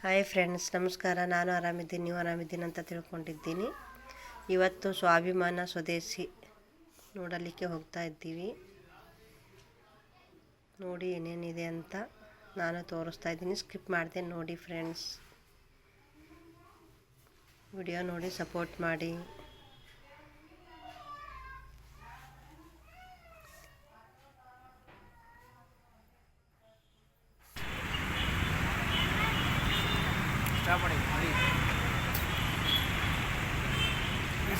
Hi friends, ನಮಸ್ಕಾರ. ನಾನು ಆರಾಮಿದ್ದೀನಿ, ನೀವು ಆರಾಮಿದ್ದೀನಿ ಅಂತ ತಿಳ್ಕೊಂಡಿದ್ದೀನಿ. ಇವತ್ತು ಸ್ವಾಭಿಮಾನ ಸ್ವದೇಶಿ ನೋಡಲಿಕ್ಕೆ ಹೋಗ್ತಾ ಇದ್ದೀವಿ. ನೋಡಿ ಏನೇನಿದೆ ಅಂತ ನಾನು ತೋರಿಸ್ತಾ ಇದ್ದೀನಿ. ಸ್ಕಿಪ್ ಮಾಡ್ದೆ ನೋಡಿ ಫ್ರೆಂಡ್ಸ್. ವಿಡಿಯೋ ನೋಡಿ ಸಪೋರ್ಟ್ ಮಾಡಿ.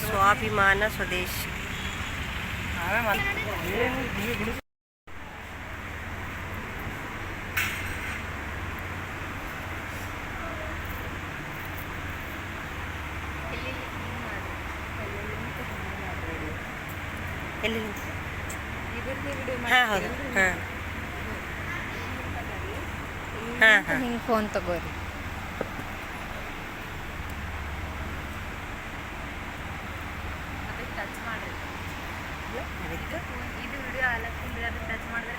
ಸ್ವಾಭಿಮಾನ ಸ್ವದೇಶಿ. ಎಲ್ಲಿ? ಹಾಂ, ಹೌದು. ಹಾಂ ಹಾಂ ಹಾಂ. ಫೋನ್ ತಗೋರಿ. ಟಚ್ ಮಾಡಿ ಇದು ವಿಡಿಯೋ ಆಲಕ್ಕಿಂದ ಅದು ಟಚ್ ಮಾಡಿದ್ರೆ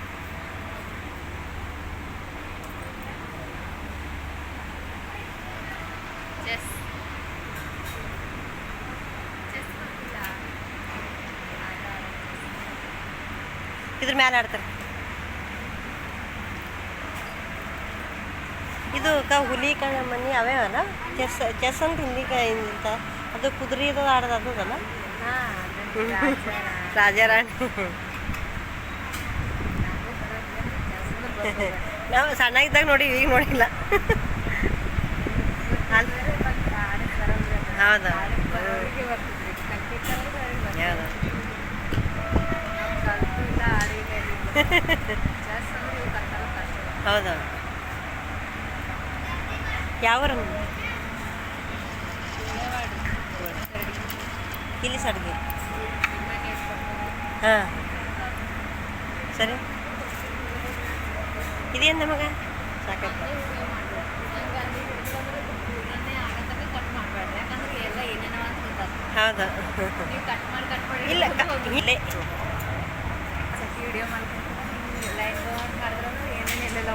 ಚೆಸ್ ಗೊತ್ತಿಲ್ಲ. ಇದ್ರ ಮೇಲೆ ಆಡ್ತಾರೆ. ಇದು ಹುಲಿ ಕಣ ಮನಿ ಅವೇ ಅಲ್ಲ. ಚೆಸ್ ಅಂತ ಹಿಂದಿ ಇಂತ ಅದು ಕುದುರೆ ಇದು ಆಡೋದು ಅದಲ್ಲ. ರಾಜಾರಾಣಿ. ನಾವು ಸಣ್ಣಗಿದ್ದಾಗ ನೋಡಿ, ಈಗ ನೋಡಿಲ್ಲ. ಹೌದಾ? ಹೌದಾ? ಯಾವ ಇಲ್ಲಿ ಸಡ್ಗೆ. ಹಾಂ, ಸರಿ. ಇದೇನು ನಮಗ ಸಾಕಪ್ಪ. ಹೌದಾ? ಇಲ್ಲ, ಇಲ್ಲೇ ವಿಡಿಯೋ ಮಾಡ್ಕೊಂಡು ಎಲ್ಲ ಮಾಡಿದ್ರು ಏನೇನೆಲ್ಲ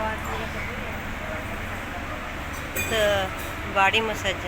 ಇದು ಬಾಡಿ ಮಸಾಜ್.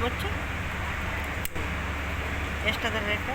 ಮುಚ್ಚು. ಎಷ್ಟದ ರೇಟ್?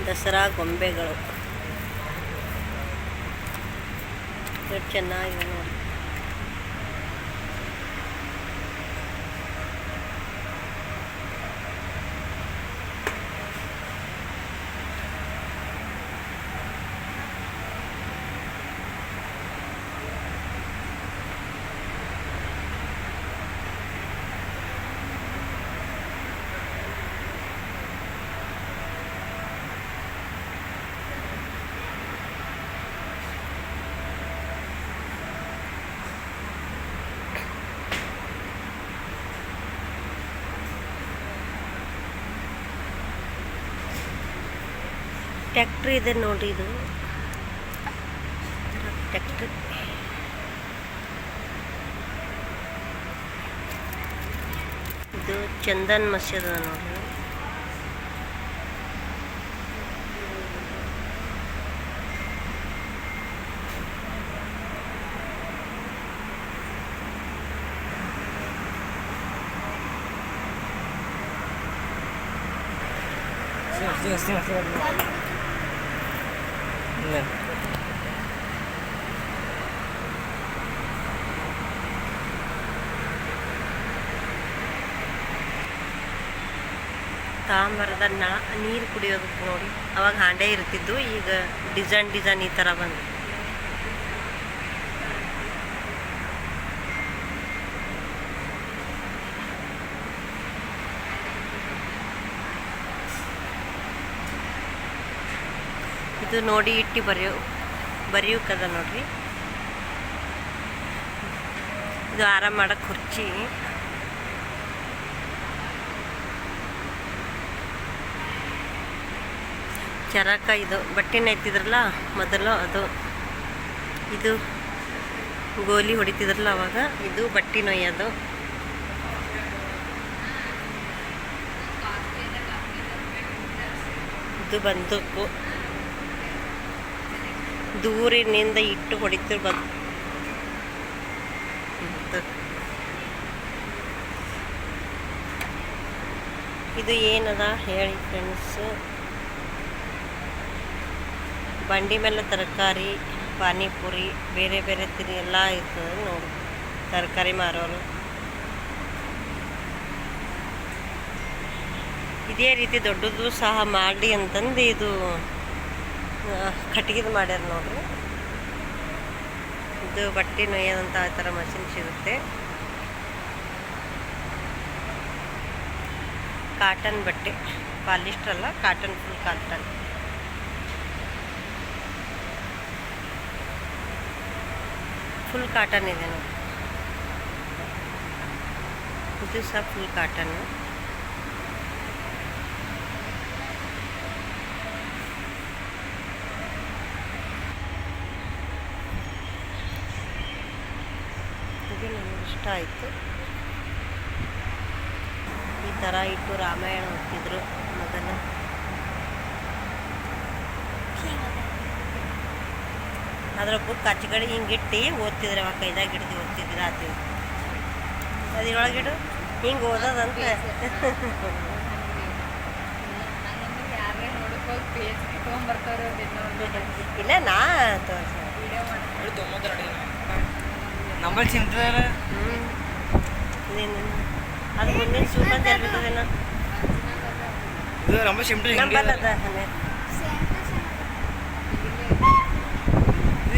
ದಸರಾ ಗೊಂಬೆಗಳು ಎಷ್ಟು ಚೆನ್ನಾಗಿದೆ ನೋಡಿ. ಟ್ಯಾಕ್ಟ್ರಿ ಇದೆ ನೋಡ್ರಿ, ಇದು ಟ್ಯಾಕ್ಟ್ರಿ. ಇದು ಚಂದನ್ ಮಸೀದ್ ನೋಡ್ರಿ. ತಾಮ್ರದ ನೀರು ಕುಡಿಯೋದಕ್ಕೆ ನೋಡಿ, ಅವಾಗ ಹಾಂಡೆ ಇರ್ತಿದ್ದು, ಈಗ ಡಿಸೈನ್ ಈ ಥರ ಬಂದು. ಇದು ನೋಡಿ ಇಟ್ಟು ಬರೆಯೋಕ್ಕದ ನೋಡ್ರಿ. ಇದು ಆರಾಮ ಮಾಡೋಕ್ಕೆ ಕುರ್ಚಿ. ಚರಕ, ಇದು ಬಟ್ಟೆನ ಎತ್ತಿದ್ರಲ್ಲ ಮೊದಲು, ಅದು ಇದು ಗೋಲಿ ಹೊಡಿತಿದ್ರಲ್ಲ ಅವಾಗ, ಇದು ಬಟ್ಟೆ ನೊಯ್ಯೋದು. ಇದು ಬಂದೂಕು, ದೂರಿನಿಂದ ಇಟ್ಟು ಹೊಡಿತಿರ್ ಬಂದು. ಇದು ಏನದ ಹೇಳಿ ಫ್ರೆಂಡ್ಸ್. ಬಂಡಿ ಮೇಲೆ ತರಕಾರಿ, ಪಾನಿಪುರಿ, ಬೇರೆ ಬೇರೆ ತಿರಿ ಎಲ್ಲ ಇರ್ತದೆ ನೋಡಿ, ತರಕಾರಿ ಮಾರೋರು. ಇದೇ ರೀತಿ ದೊಡ್ಡದು ಸಹ ಮಾಡಿ ಅಂತಂದು ಇದು ಕಟ್ಟಿಗೆದು ಮಾಡ್ಯಾರ ನೋಡ್ರಿ. ಇದು ಬಟ್ಟೆ ನೊಯ್ಯೋದಂತ ಆ ಥರ ಮಷಿನ್ ಸಿಗುತ್ತೆ. ಕಾಟನ್ ಬಟ್ಟೆ, ಪಾಲಿಸ್ಟರ್ ಅಲ್ಲ, cotton, full cotton. Full cotton ಇದೆ ನೋಡಿ, ಇದು ಸಹ ಫುಲ್ ಕಾಟನ್. ಇದು ನನಗೆ ಇಷ್ಟ ಆಯಿತು. ಈ ಥರ ಇಟ್ಟು ರಾಮಾಯಣ ಓದ್ತಿದ್ರು ಮೊದಲು. ಅದ್ರ ಬುಕ್ ಆಚೆಗಡೆ ಹಿಂಗಿಟ್ಟು ಓದ್ತಿದ್ರೆ, ಅವಾಗ ಕೈದಾಗ ಹಿಡ್ದು ಓದ್ತಿದ್ರೆ ಆತೀವಿ. ಅದ್ರೊಳಗಿಡು ಹಿಂಗೆ ಓದೋದಂತ. ಇಲ್ಲ, ನಾ ಅದು ಮುಂದಿನ ಸೂಪ್ ಅಂತ ಹೇಳ್ಬಿಟ್ಟದೇನ ನಂಬಲ್ಲದ.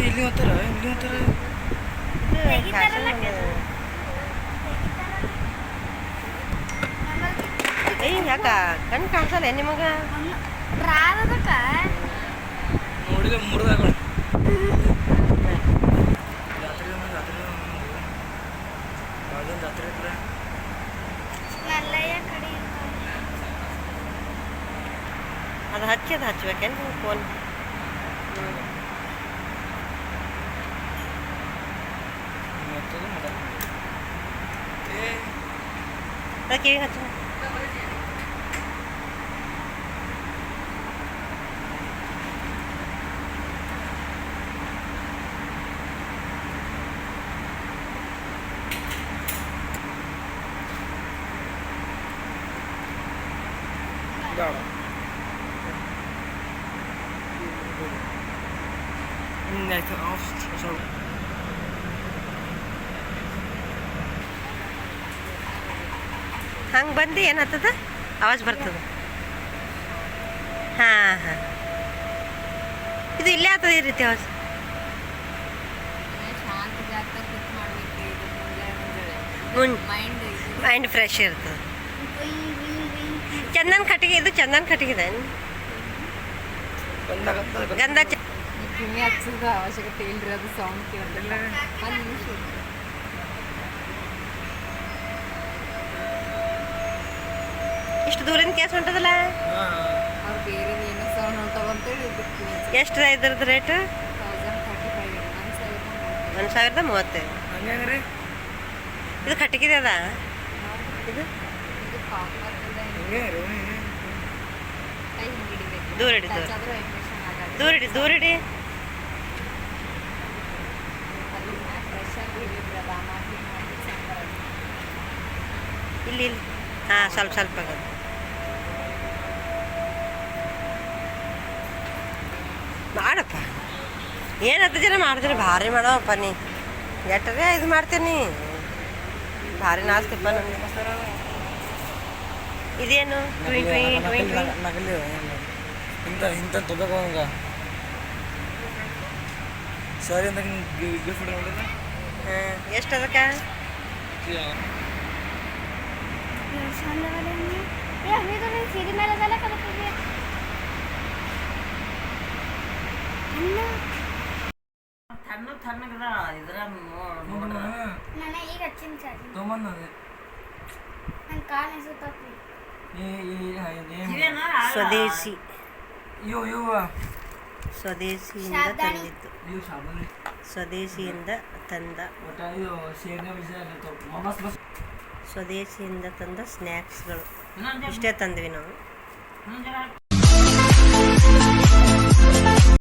ಇಲ್ಲಿ ಹೋಗ್ತಾರ, ಇಲ್ಲಿ ಹೋಗ್ತಾರ. ಯಾಕ ಕಣ್ ಕಾಣಿಸಲ್ಲ ನಿಮಗ? ನೋಡಿಲ್ಲ, ಮುರಿದಾಗ ಅದು ಹಚ್ಬೇಕೇನು ಫೋನ್? ಅದಕ್ಕೆ ಹಚ್ಚ. ಆಯ್ತು ಸ್ವಲ್ಪ ಹಂಗೆ ಬಂದು ಏನಾಗ್ತದ ಆವಾಜ್ ಬರ್ತದ. ಹಾಂ ಹಾಂ, ಇದು ಇಲ್ಲೇ ಆಗ್ತದೆ ಈ ರೀತಿ ಆವಾಜ್. ಶಾಂತ ಜಾಗದಾಗ ಕುತ್ ಮಾಡ್ಬೇಕು ಇದು ಮುಂಜ್ ಮೈಂಡ್ ಫ್ರೆಶ್ ಇರ್ತದೆ. ಚಂದನ್ ಕಟ್ಟಿಗೆ, ಇದು ಚಂದನ್ ಕಟ್ಟಿಗಿದೆ ಗಂಧ ಕಿವಿ ಹಚ್ಚದ ಅವಶ್ಯಕತೆ ಇಲ್ರಿ, ಅದು ಸೌಂಡ್ ಕೇಳಿಲ್ಲ. ಒಂದು ನಿಮಿಷ ಇಷ್ಟು ದೂರಿಂದ ಕೇಸ್ ಹೊಂಟದಲ್ಲ. ಅವ್ರು ಬೇರೆ ಏನೋ ಸೌಂಡ್ ಹೊಂಟವಂತೇಳಿ ಎಷ್ಟು ಇದ್ರದ್ದು ರೇಟು? 1035 1,035. ಹಂಗಂಗ್ರಿ ಇದು ಕಟ್ಟಿಗಿದೆ ಅದ ಇದು. ಇದು ಕಾಪರ್ ಹಿಂಗೆ ರೀ ಕೈ ಹಿಡಿಬೇಕು. ದೂರ ಇಡಿ, ದೂರ ಆದ್ರೂ ವೈಬ್ರೇಷನ್ ಆಗಲ್ಲ. ದೂರಿಡಿ, ದೂರಿಡಿ. ಅದನ್ನ ಪ್ರೆಷರ್ ಹಿಡಿದ್ರಲ್ಲ ಮಾಡಿ ಸಾಂಬಾರು ಇಲ್ಲಿ ಇಲ್ಲಿ ಹಾಂ, ಸ್ವಲ್ಪ ಸ್ವಲ್ಪ ಆಗೋದು. ಮಾಡಪ್ಪ, ಏನು 10 ಜನ ಮಾಡಿದ್ರಿ, ಭಾರಿ ಮಾಡವಪ್ಪ ನೀ. ಎಟ್ಟರೆ ಇದು ಮಾಡ್ತೀನಿ, ಭಾರಿ ನಾಸ್ತಿಪ್ಪ ನಮ್ಗೆ. ಇದೇನು ಟ್ವಿನ್ ಟ್ವಿನ್ ಟ್ವಿನ್ ಟ್ವಿನ್? ನಕಲಿ ಇಂಥ ತೊಗೋಬೇಕು ಹಂಗೆ ಸರಿ ಅಂತ ಗಿಫ್ಟ್ ನೋಡಿದ್ರೆ ಹಾಂ, ಎಷ್ಟು ಅದಕ್ಕೆ? ಸ್ವದೇಶಿ, ಸ್ವದೇಶಿಯಿಂದ ತಂದಿದ್ದು, ಸ್ವದೇಶಿಯಿಂದ ತಂದ, ಸ್ವದೇಶಿಯಿಂದ ತಂದ ಸ್ನ್ಯಾಕ್ಸ್ಗಳು ಇಷ್ಟೇ ತಂದ್ವಿ ನಾವು.